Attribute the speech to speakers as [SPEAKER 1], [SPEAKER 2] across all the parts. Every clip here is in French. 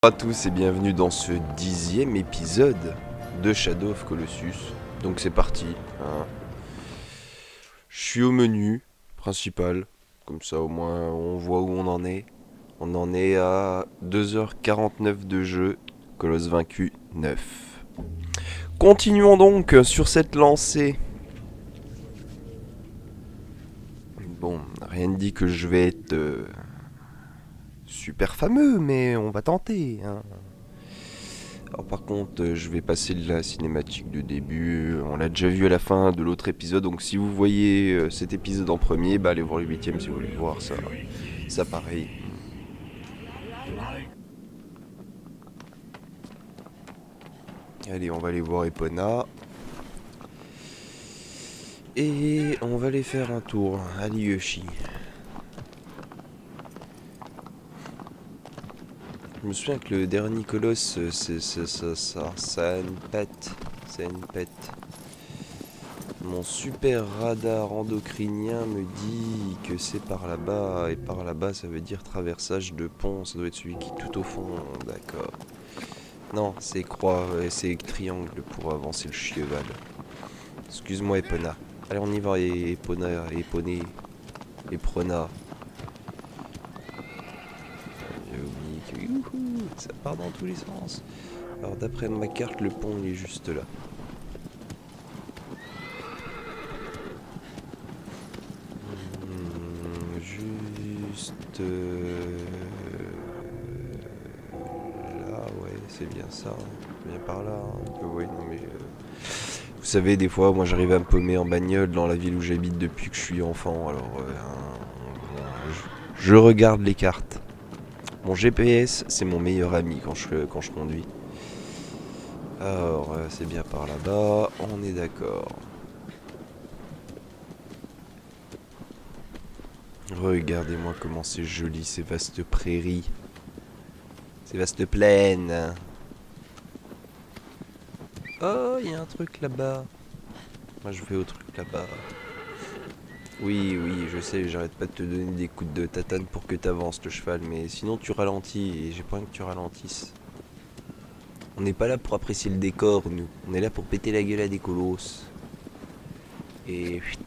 [SPEAKER 1] À tous et bienvenue dans ce 10e épisode de Shadow of Colossus. Donc c'est parti. Je suis au menu principal, comme ça au moins on voit où on en est. On en est à 2h49 de jeu, Colosse vaincu 9. Continuons donc sur cette lancée. Bon, rien ne dit que je vais être super fameux, mais on va tenter. Alors par contre, je vais passer de la cinématique de début. On l'a déjà vu à la fin de l'autre épisode, donc si vous voyez cet épisode en premier, allez voir le 8ème si vous voulez voir ça. Ça pareil. Allez, on va aller voir Epona. Et on va aller faire un tour à Lyoshi. Je me souviens que le dernier colosse, ça a une pète. Ça a une pète. Mon super radar endocrinien me dit que c'est par là-bas, et par là-bas ça veut dire traversage de pont, ça doit être celui qui est tout au fond, d'accord. Non, c'est croix, c'est triangle pour avancer le cheval. Excuse-moi Epona. Allez on y va Epona, Eponé, Eprona. J'ai oublié que youhou, ça part dans tous les sens. Alors d'après ma carte, le pont il est juste là. Juste là, ouais, c'est bien ça. Bien par là. Ouais, non mais vous savez, des fois, moi j'arrive à me paumer en bagnole dans la ville où j'habite depuis que je suis enfant. Alors, je regarde les cartes. Mon GPS, c'est mon meilleur ami quand je conduis. Alors, c'est bien par là-bas. On est d'accord. Regardez-moi comment c'est joli, ces vastes prairies. Ces vastes plaines. Oh, il y a un truc là-bas. Moi, je vais au truc là-bas. Oui, oui, je sais, j'arrête pas de te donner des coups de tatane pour que t'avances le cheval, mais sinon tu ralentis et j'ai pas envie que tu ralentisses. On n'est pas là pour apprécier le décor, nous. On est là pour péter la gueule à des colosses. Et chut,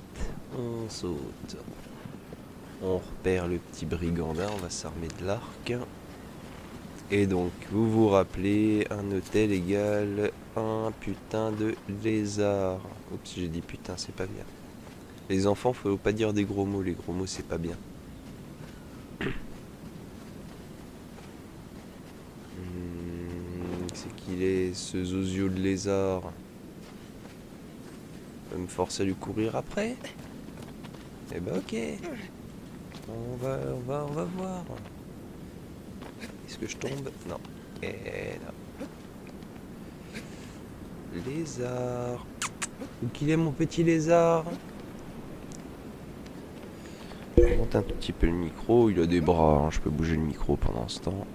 [SPEAKER 1] on saute. On repère le petit brigandin, on va s'armer de l'arc. Et donc, vous vous rappelez, un hôtel égale un putain de lézard. Oups, j'ai dit putain, c'est pas bien. Les enfants, faut pas dire des gros mots, les gros mots c'est pas bien. C'est qu'il est ce zozio de lézard. Va me forcer à lui courir après. Eh ben ok. On va voir. Est-ce que je tombe? Non. Eh non. Lézard. Où qu'il est mon petit lézard? Je monte un tout petit peu le micro. Il a des bras, hein. Je peux bouger le micro pendant ce temps.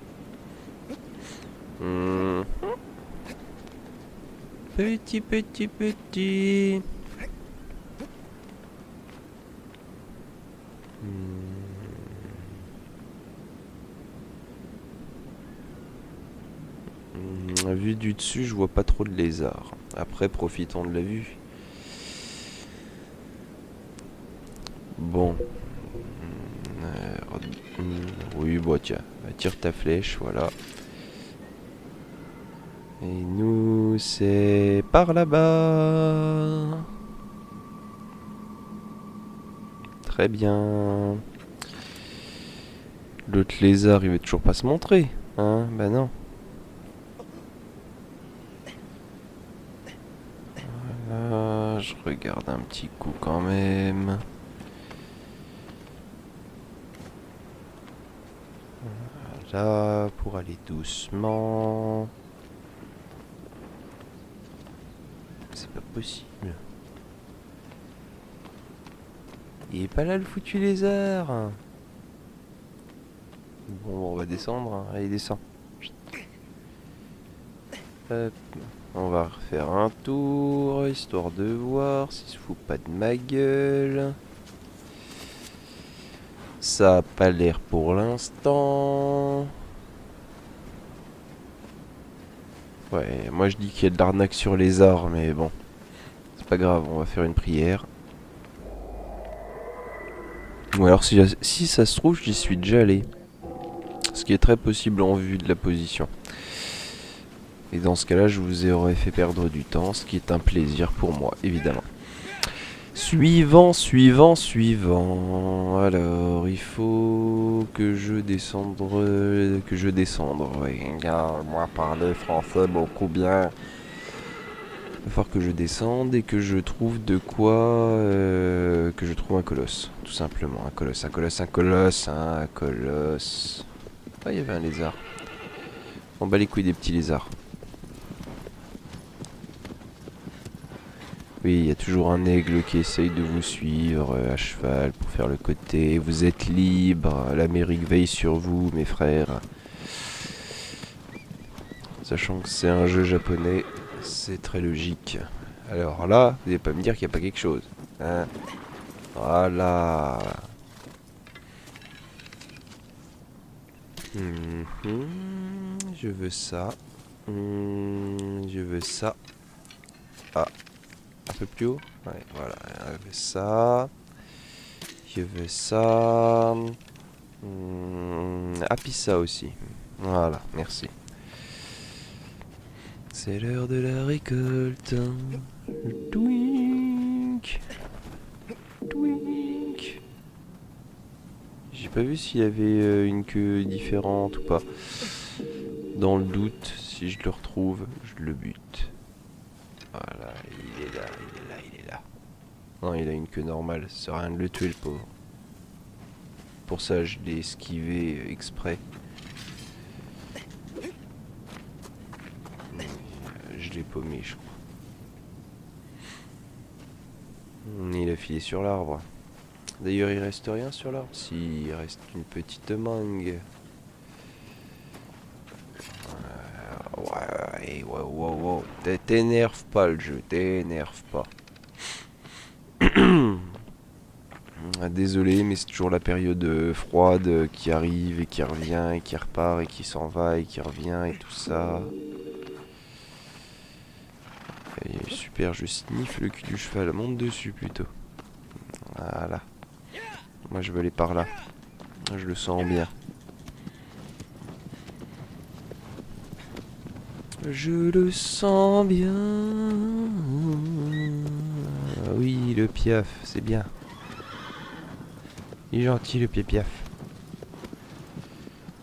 [SPEAKER 1] Petit. Vu du dessus, je vois pas trop de lézards. Après, profitons de la vue. Bon. Oui, bah tiens. Tire ta flèche, voilà. Et nous, c'est par là-bas. Très bien. L'autre lézard, il veut toujours pas se montrer. Hein? Bah non. Voilà, je regarde un petit coup quand même. Là, pour aller doucement. C'est pas possible. Il est pas là le foutu lézard. Bon, on va descendre. Hein. Allez, descend. Hop. On va refaire un tour, histoire de voir s'il se fout pas de ma gueule. Ça a pas l'air pour l'instant. Ouais, moi je dis qu'il y a de l'arnaque sur les arts, mais bon, c'est pas grave, on va faire une prière. Ou alors si ça se trouve, j'y suis déjà allé. Ce qui est très possible en vue de la position. Et dans ce cas-là, je vous aurais fait perdre du temps, ce qui est un plaisir pour moi, évidemment. Suivant, suivant, suivant. Alors, il faut que je descende, oui. Moi, parler français beaucoup bien. Il va falloir que je descende et que je trouve de quoi, que je trouve un colosse, tout simplement. Un colosse, un colosse, un colosse, un colosse. Ah, il y avait un lézard. On bat les couilles des petits lézards. Oui, il y a toujours un aigle qui essaye de vous suivre à cheval pour faire le côté. Vous êtes libre, l'Amérique veille sur vous, mes frères. Sachant que c'est un jeu japonais, c'est très logique. Alors là, vous n'allez pas me dire qu'il n'y a pas quelque chose. Hein, voilà. Je veux ça. Je veux ça. Ah, un peu plus haut. Ouais, voilà. Je veux ça. Je veux ça. Ah, puis ça aussi. Voilà, merci. C'est l'heure de la récolte. Twink. Twink. J'ai pas vu s'il y avait une queue différente ou pas. Dans le doute, si je le retrouve, je le bute. Voilà, il est là, il est là, il est là. Non, il a une queue normale, ça sert à rien de le tuer le pauvre. Pour ça, je l'ai esquivé exprès. Je l'ai paumé, je crois. Il a filé sur l'arbre. D'ailleurs, il reste rien sur l'arbre. Si, il reste une petite mangue. Ouais. T'énerve pas le jeu, t'énerve pas. Désolé, mais c'est toujours la période froide qui arrive et qui revient et qui repart et qui s'en va et qui revient et tout ça. Et super, je sniffe le cul du cheval, monte dessus plutôt. Voilà. Moi je veux aller par là. Je le sens bien. Je le sens bien. Oui, le piaf, c'est bien. Il est gentil le piaf.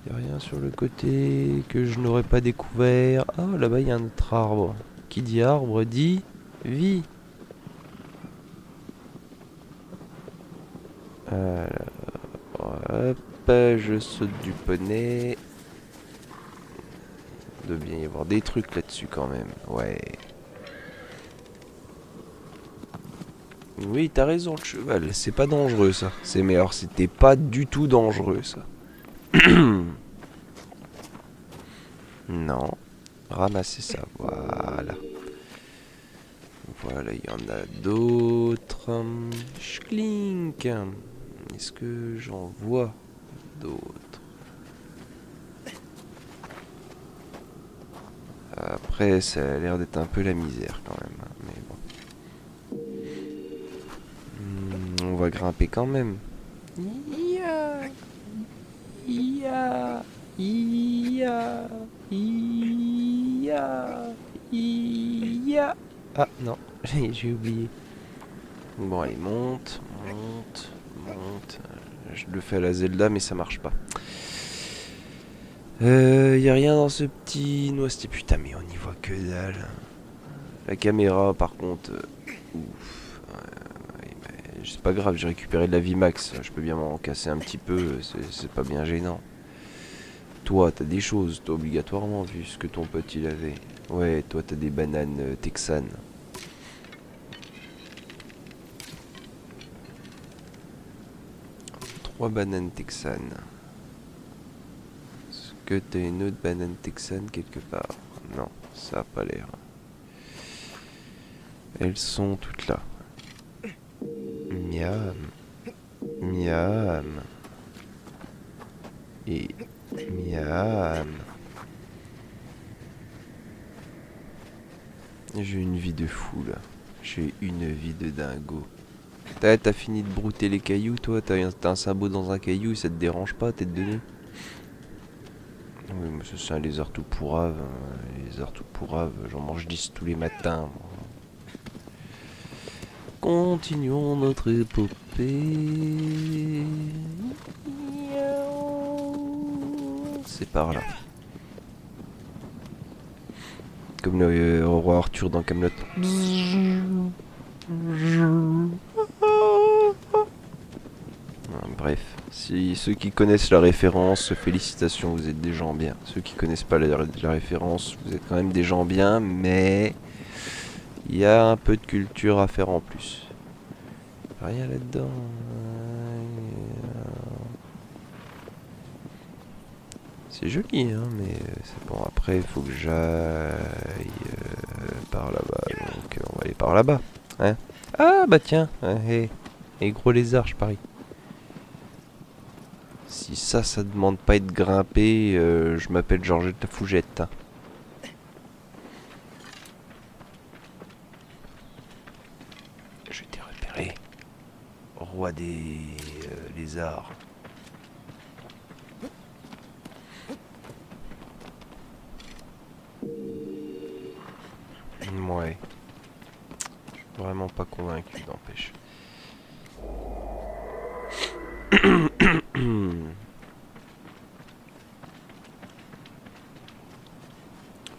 [SPEAKER 1] Y'a rien sur le côté que je n'aurais pas découvert. Ah, là-bas il y a un autre arbre. Qui dit arbre dit vie. Alors, hop, je saute du poney. Il doit bien y avoir des trucs là-dessus quand même. Ouais. Oui, t'as raison, le cheval. C'est pas dangereux ça. C'est meilleur, c'était pas du tout dangereux ça. Non. Ramasser ça, voilà. Voilà, il y en a d'autres. Schklink. Est-ce que j'en vois d'autres? Après, ça a l'air d'être un peu la misère quand même. Mais bon. On va grimper quand même. Ia, ia, ia, ia, ia. Ah non, j'ai oublié. Bon, allez, monte. Je le fais à la Zelda, mais ça marche pas. Y a rien dans ce petit noisetier. Putain, mais on y voit que dalle. La caméra, par contre, ouf. C'est pas grave, j'ai récupéré de la vie max. Je peux bien m'en casser un petit peu. C'est pas bien gênant. Toi, t'as des choses, toi, obligatoirement, vu ce que ton pote il avait. Ouais, toi, t'as des bananes texanes. 3 bananes texanes. Est-ce que t'as une autre banane texane quelque part? Non, ça a pas l'air. Elles sont toutes là. Miam. Miam. Et miam. J'ai une vie de fou là. J'ai une vie de dingo. T'as fini de brouter les cailloux, toi? T'as un sabot dans un caillou, ça te dérange pas, tête de nez? Oui, mais ça, c'est un lézard tout pourrave. Un lézard tout pourrave, j'en mange 10 tous les matins, moi. Continuons notre épopée. C'est par là. Comme le roi Arthur dans Camelot. Bref, si ceux qui connaissent la référence, félicitations, vous êtes des gens bien. Ceux qui connaissent pas la référence, vous êtes quand même des gens bien, mais il y a un peu de culture à faire en plus. Rien là-dedans. C'est joli, hein, mais c'est bon. Après, il faut que j'aille par là-bas. Donc, on va aller par là-bas. Hein. Ah, bah tiens. Et gros lézard, je parie. Si ça demande pas être grimpé, je m'appelle Georgette la Fougette. Hein. Je t'ai repéré. Roi des lézards. Ouais. Je suis vraiment pas convaincu, n'empêche.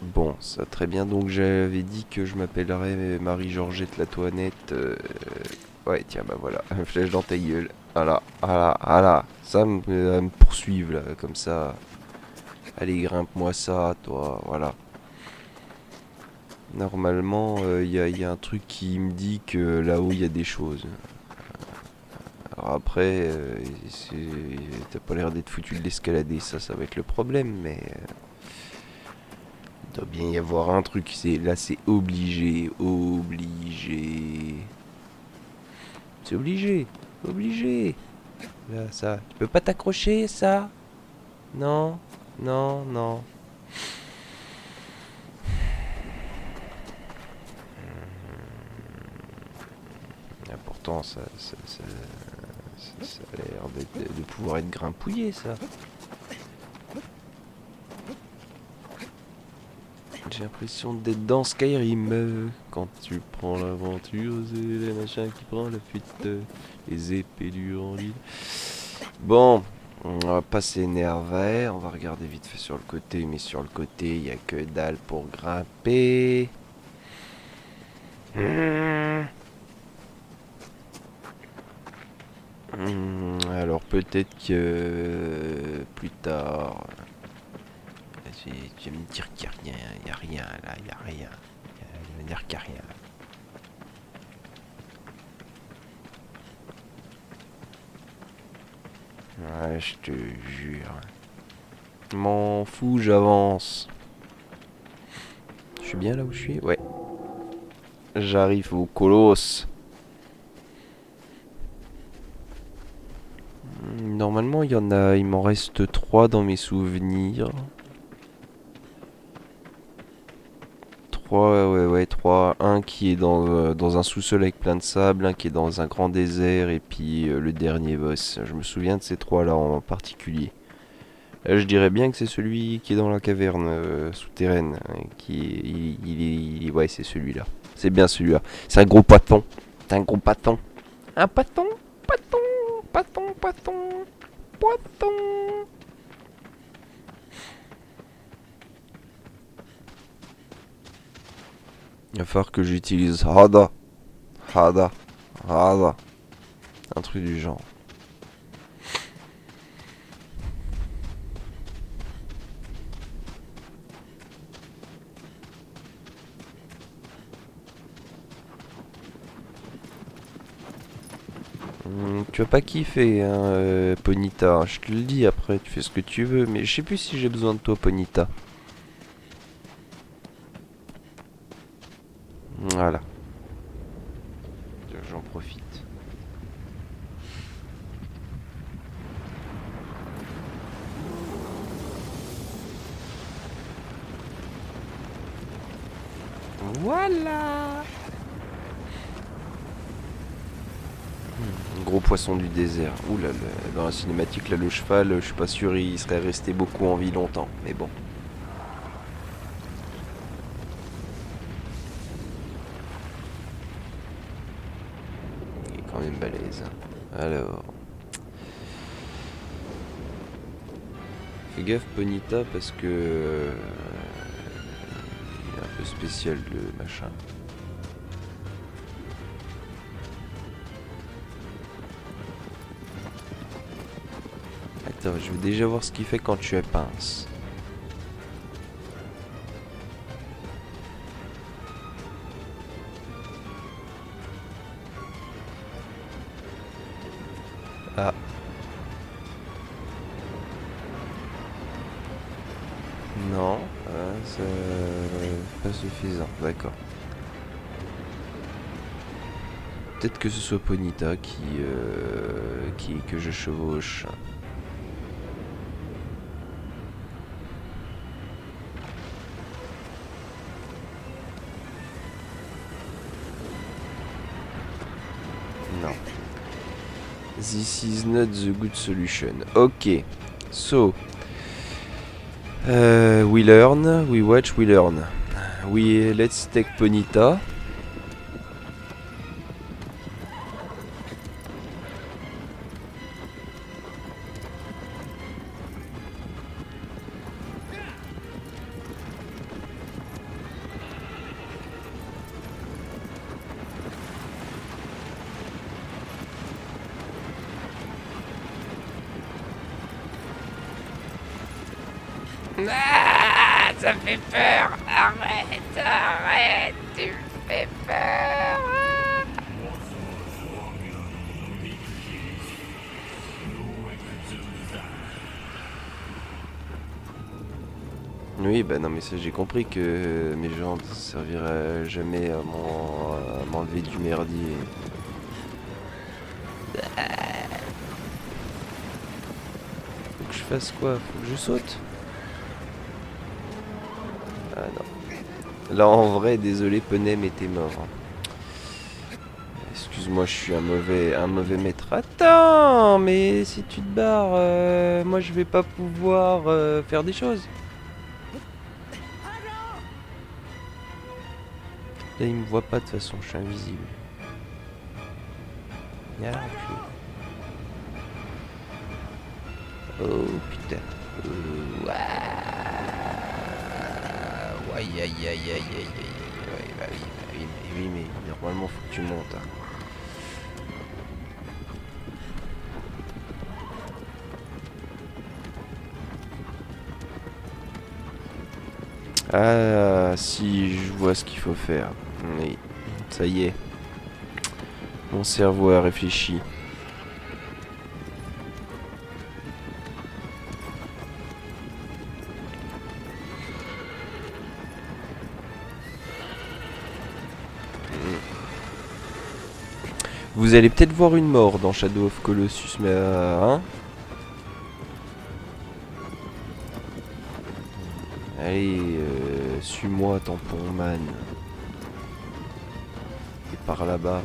[SPEAKER 1] Bon, ça très bien. Donc j'avais dit que je m'appellerais Marie-Georgette la Toinette. Ouais, tiens, bah voilà, flèche dans ta gueule. Voilà, voilà, voilà. Ça me poursuivre là, comme ça. Allez, grimpe-moi ça, toi, voilà. Normalement, y a un truc qui me dit que là-haut, il y a des choses. Alors après, t'as pas l'air d'être foutu de l'escalader, ça va être le problème, mais... il doit bien y avoir un truc, là c'est obligé, obligé. C'est obligé, obligé. Là, ça, tu peux pas t'accrocher, ça? Non, non, non. Ah, pourtant, ça a l'air de pouvoir être grimpouillé, ça. J'ai l'impression d'être dans Skyrim. Quand tu prends l'aventure, c'est le machin qui prend la fuite. Les épées du l'île. Bon, on va pas s'énerver. On va regarder vite fait sur le côté. Mais sur le côté, il n'y a que dalle pour grimper. Alors peut-être que plus tard... Tu vas me dire qu'il n'y a rien, il n'y a rien là, il n'y a rien. Tu vas me dire qu'il n'y a rien. Ouais, je te jure. M'en fous, j'avance. Je suis bien là où je suis? Ouais. J'arrive au colosse. Normalement, il m'en reste 3 dans mes souvenirs. 3, ouais, 3. Un qui est dans un sous-sol avec plein de sable, un qui est dans un grand désert, et puis le dernier boss. Je me souviens de ces 3 là en particulier. Là, je dirais bien que c'est celui qui est dans la caverne souterraine. Ouais, c'est celui-là. C'est bien celui-là. C'est un gros paton. C'est un gros paton. Un paton, paton, paton, paton, paton. Il va falloir que j'utilise Hada. Hada. Hada. Un truc du genre. Tu vas pas kiffer, hein, Ponita. Je te le dis après, tu fais ce que tu veux. Mais je sais plus si j'ai besoin de toi, Ponita. Voilà. J'en profite. Voilà. Gros poisson du désert. Ouh là là, dans la cinématique, là, le cheval, je suis pas sûr il serait resté beaucoup en vie longtemps. Mais bon. Il est quand même balèze. Alors. Fais gaffe, Ponita, parce que... il est un peu spécial, le machin. Attends, je veux déjà voir ce qu'il fait quand tu es pince. Ah. Non, c'est pas suffisant, d'accord. Peut-être que ce soit Ponita que je chevauche. Non. This is not the good solution. Ok. So. We learn, we watch, we learn. Let's take Ponita.
[SPEAKER 2] Ah, ça fait peur. Arrête, tu me fais peur.
[SPEAKER 1] Oui, bah non, mais ça j'ai compris que mes jambes ne serviraient jamais à m'enlever du merdier. Faut que je fasse quoi? Faut que je saute? Ah non. Là en vrai, désolé Penet, mais t'es mort. Excuse-moi, je suis un mauvais maître. Attends, mais si tu te barres, moi je vais pas pouvoir faire des choses. Là, il me voit pas de toute façon, je suis invisible. Y'a oh putain. Ouah. Aïe aïe aïe aïe aïe aïe aïe. Ouais, bah oui, mais normalement faut que tu montes. Hein. Ah, si, je vois ce qu'il faut faire. Oui, ça y est. Mon cerveau a réfléchi. Vous allez peut-être voir une mort dans Shadow of Colossus, mais hein? Allez, suis-moi, tampon man. Et par là-bas.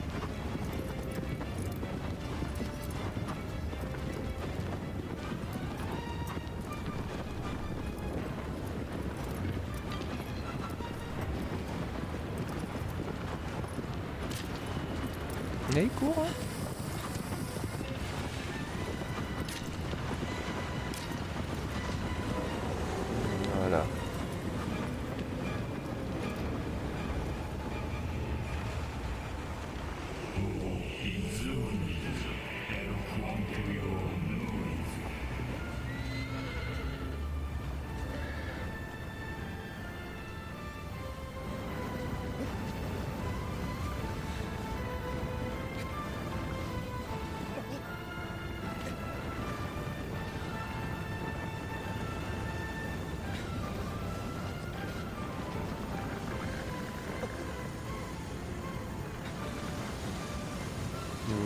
[SPEAKER 1] Allez, cours, hein. Voilà.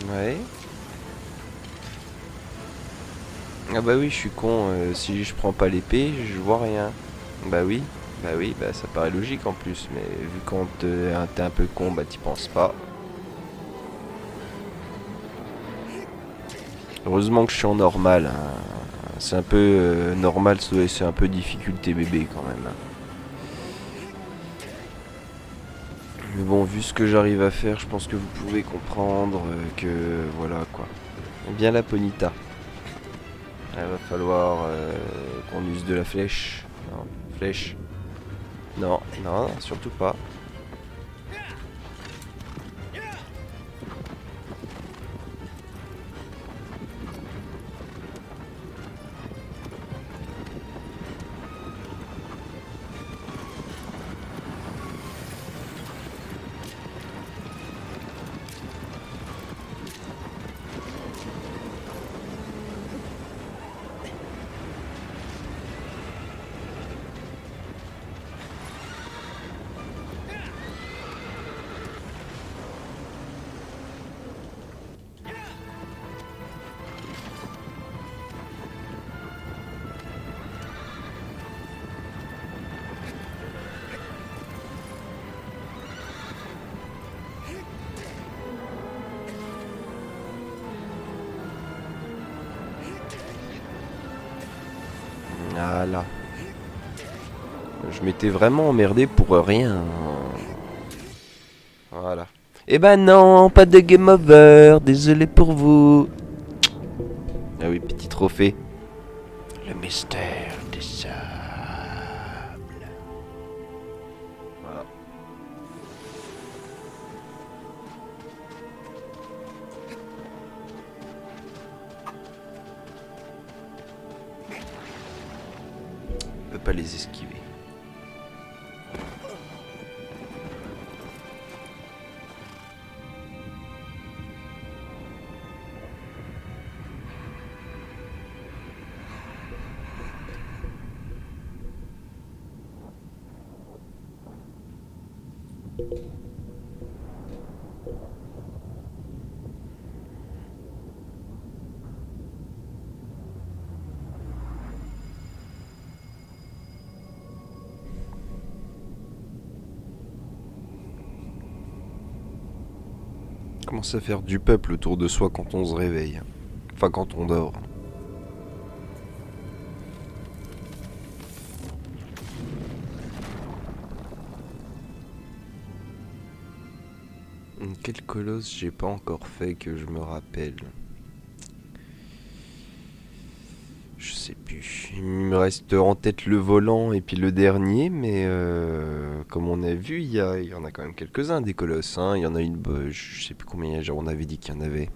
[SPEAKER 1] Ouais. Ah bah oui, je suis con. Si je prends pas l'épée, je vois rien. Bah oui. Bah oui, bah ça paraît logique en plus, mais vu quand t'es un peu con, bah t'y penses pas. Heureusement que je suis en normal, hein. C'est un peu normal, c'est un peu difficulté bébé quand même, hein. Mais bon, vu ce que j'arrive à faire, je pense que vous pouvez comprendre que voilà quoi. Bien la Ponita. Il va falloir qu'on use de la flèche. Non, flèche. Non, non, surtout pas. Voilà. Je m'étais vraiment emmerdé pour rien. Voilà. Eh ben non, pas de game over. Désolé pour vous. Ah oui, petit trophée. Le mystère des sables. Voilà. On peut pas les esquiver. Commence à faire du peuple autour de soi quand on se réveille. Enfin, quand on dort. Quel colosse j'ai pas encore fait que je me rappelle? Je sais plus. Il me reste en tête le volant et puis le dernier, mais comme on a vu, il y en a quand même quelques-uns des colosses, hein. Il y en a une, je sais plus combien, genre on avait dit qu'il y en avait.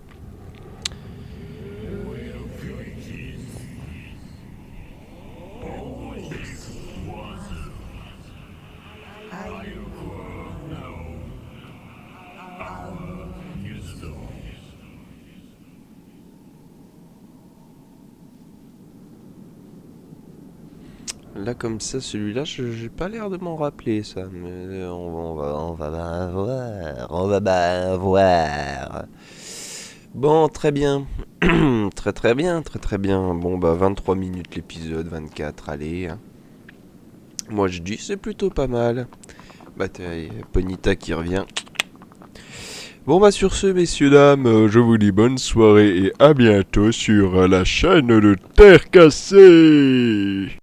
[SPEAKER 1] Là comme ça, celui-là, j'ai pas l'air de m'en rappeler ça, mais on va bien voir, on va bien voir. Bon, très bien, très très bien, très très bien. Bon bah 23 minutes l'épisode, 24, allez, hein. Moi je dis c'est plutôt pas mal. Bah t'as Ponita qui revient. Bon bah sur ce messieurs dames, je vous dis bonne soirée et à bientôt sur la chaîne de Terre Cassée.